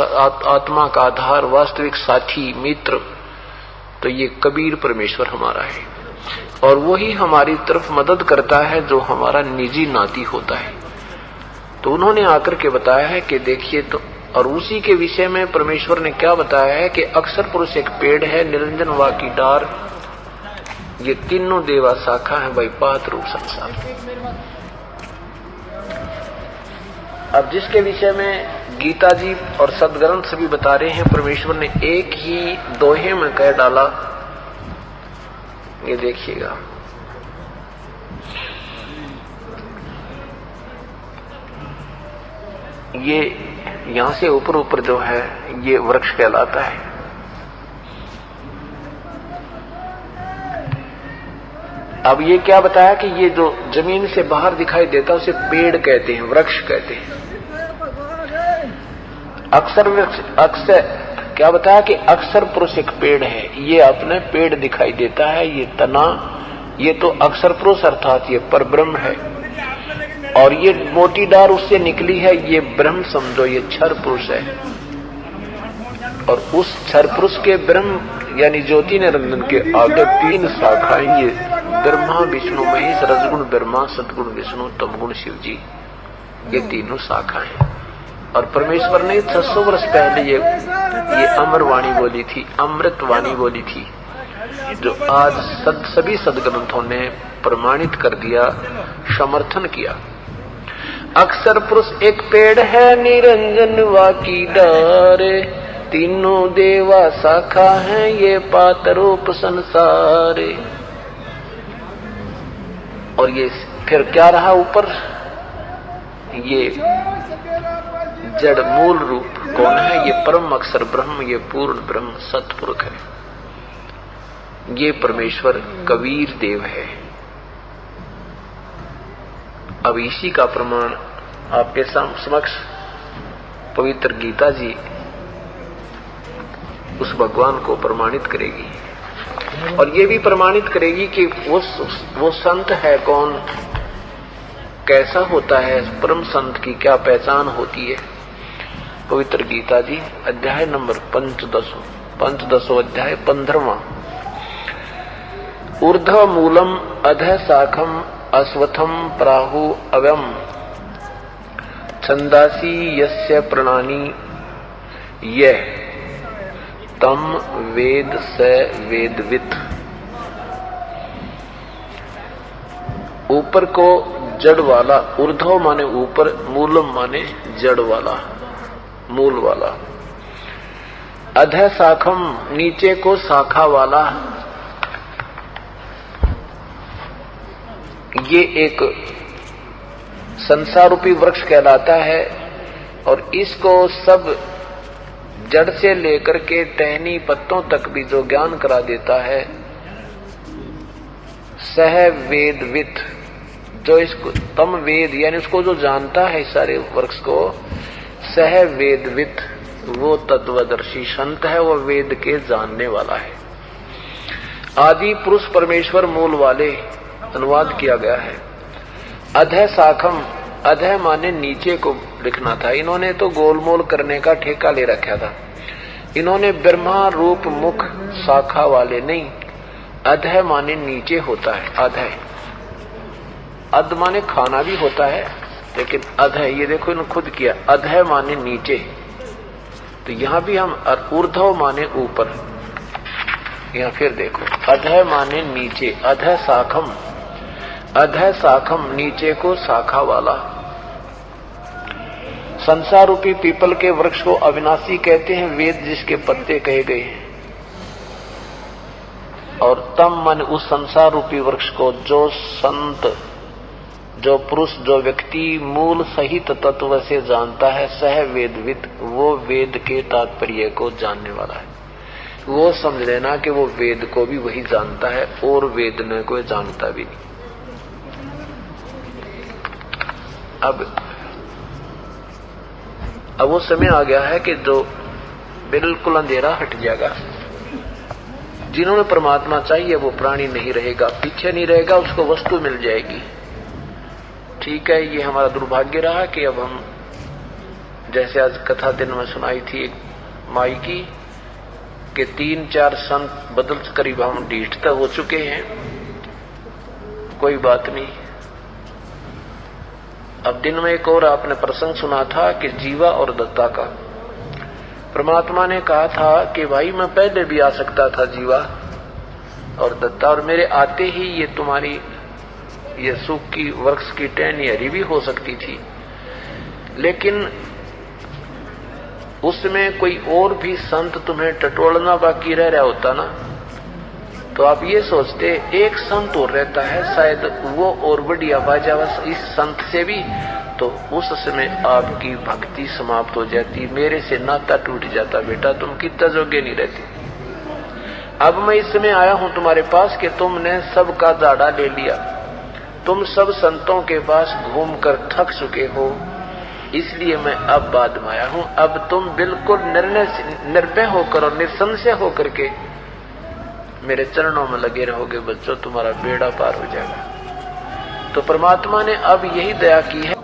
आत्मा का आधार, वास्तविक साथी, मित्र, तो ये कबीर परमेश्वर हमारा है। और वही हमारी तरफ मदद करता है जो हमारा निजी नाती होता है। तो उन्होंने आकर के बताया है कि देखिए तो, और उसी के विषय में परमेश्वर ने क्या बताया है कि अक्षर पुरुष एक पेड़ है, निरंजन वाकी डार, ये तीनों देवा शाखा है, भाई पात रूप संसार। अब जिसके विषय में गीता जी और सदग्रंथ सभी बता रहे हैं, परमेश्वर ने एक ही दोहे में कह डाला। ये देखिएगा, ये यहां से ऊपर ऊपर जो है ये वृक्ष कहलाता है। अब ये क्या बताया कि ये जो जमीन से बाहर दिखाई देता है उसे पेड़ कहते हैं, वृक्ष कहते हैं। अक्षर वृक्ष, अक्षर क्या बताया कि अक्षर पुरुष एक पेड़ है, ये अपने पेड़ दिखाई देता है, ये तना, ये तो अक्षर पुरुष अर्थात ये परब्रह्म है। और ये मोटी डार उससे निकली है, ये ब्रह्म समझो, ये क्षर पुरुष है। और उस क्षर पुरुष के ब्रह्म यानी ज्योति निरंजन के आगे तीन शाखाएं, ये ब्रह्मा विष्णु महेश, रजगुण ब्रह्मा, सदगुण विष्णु, तमगुण शिव जी, ये तीनों शाखाएं। और परमेश्वर ने 600 वर्ष पहले ये अमर वाणी बोली थी, अमृत वाणी बोली थी, जो आज सभी सदग्रंथों ने प्रमाणित कर दिया, समर्थन किया। अक्षर पुरुष एक पेड़ है, निरंजन वाकी डार, तीनों देवा शाखा है, ये पातरूप संसार। और ये फिर क्या रहा ऊपर, ये जड़ मूल रूप कौन है, ये परम अक्षर ब्रह्म, ये पूर्ण ब्रह्म सतपुरुष है, ये परमेश्वर कबीर देव है। अब इसी का प्रमाण आपके समक्ष पवित्र गीता जी उस भगवान को प्रमाणित करेगी। और ये भी प्रमाणित करेगी कि वो संत है कौन, कैसा होता है, परम संत की क्या पहचान होती है। पवित्र गीता जी अध्याय नंबर 15 अध्याय 15वां। ऊर्ध्व मूलम अधः शाखम अश्वत्थम प्राहु अव्यम, छंदासी यस्य प्रणानी यह तम वेद स वेदवित्। ऊपर को जड़ वाला, ऊर्ध्व माने ऊपर, मूलम माने जड़ वाला, मूल वाला, अधः शाखम नीचे को शाखा वाला। ये एक संसार रूपी वृक्ष कहलाता है। और इसको सब जड़ से लेकर के टहनी पत्तों तक भी जो ज्ञान करा देता है, सह वेदवित्, जो इसको तम वेद यानी उसको जो जानता है इस सारे वृक्ष को, सह वेदवित्, वो तत्वदर्शी संत है, वो वेद के जानने वाला है। आदि पुरुष परमेश्वर मूल वाले अनुवाद किया गया है। अधः शाखम, अधः माने नीचे को लिखना था, इन्होंने तो गोलमोल करने का ठेका ले रखा था। इन्होंने ब्रह्मा रूप मुख शाखा वाले नहीं, अधः माने नीचे होता है। अधः, अध माने खाना भी होता है, लेकिन अधः ये देखो इन्होंने खुद किया, अधः माने नीचे। तो यहां भी हम ऊर्ध्व माने ऊपर, यहां फिर देखो अधः माने नीचे, अधः शाखम, अधः शाखम नीचे को शाखा वाला। संसार रूपी पीपल के वृक्ष को अविनाशी कहते हैं, वेद जिसके पत्ते कहे गए हैं। और तम मन उस संसार रूपी वृक्ष को जो संत, जो पुरुष, जो व्यक्ति मूल सहित तत्व से जानता है, सह वेदविद, वो वेद के तात्पर्य को जानने वाला है। वो समझ लेना कि वो वेद को भी वही जानता है और वेद ने कोई जानता भी नहीं। अब वो समय आ गया है कि जो बिल्कुल अंधेरा हट जाएगा। जिन्होंने परमात्मा चाहिए वो प्राणी नहीं रहेगा, पीछे नहीं रहेगा, उसको वस्तु मिल जाएगी। ठीक है, ये हमारा दुर्भाग्य रहा कि अब हम जैसे आज कथा दिन में सुनाई थी एक माई की कि 3-4 संत बदल करीब हम ढीठ तक हो चुके हैं। कोई बात नहीं। अब दिन में एक और आपने प्रसंग सुना था कि जीवा और दत्ता का। परमात्मा ने कहा था कि भाई मैं पहले भी आ सकता था जीवा और दत्ता, और मेरे आते ही ये तुम्हारी ये सुख की वृक्ष की टहनी हरी भी हो सकती थी, लेकिन उसमें कोई और भी संत तुम्हें टटोलना बाकी रह रहा होता ना, तो आप ये सोचते एक संत और रहता है, शायद वो और बढ़िया बाजावस इस संत से भी, तो उस समय आपकी भक्ति समाप्त हो जाती, मेरे से नाता टूट जाता। बेटा तुम कितना जोगे नहीं रहती। अब मैं इस समय आया हूं तुम्हारे पास कि तुमने सबका दाड़ा ले लिया, तुम सब संतों के पास घूमकर थक चुके हो, इसलिए मैं अब बाद में आया हूं। अब तुम बिल्कुल निर्भय होकर और निसंशय होकर के मेरे चरणों में लगे रहोगे बच्चों, तुम्हारा बेड़ा पार हो जाएगा। तो परमात्मा ने अब यही दया की है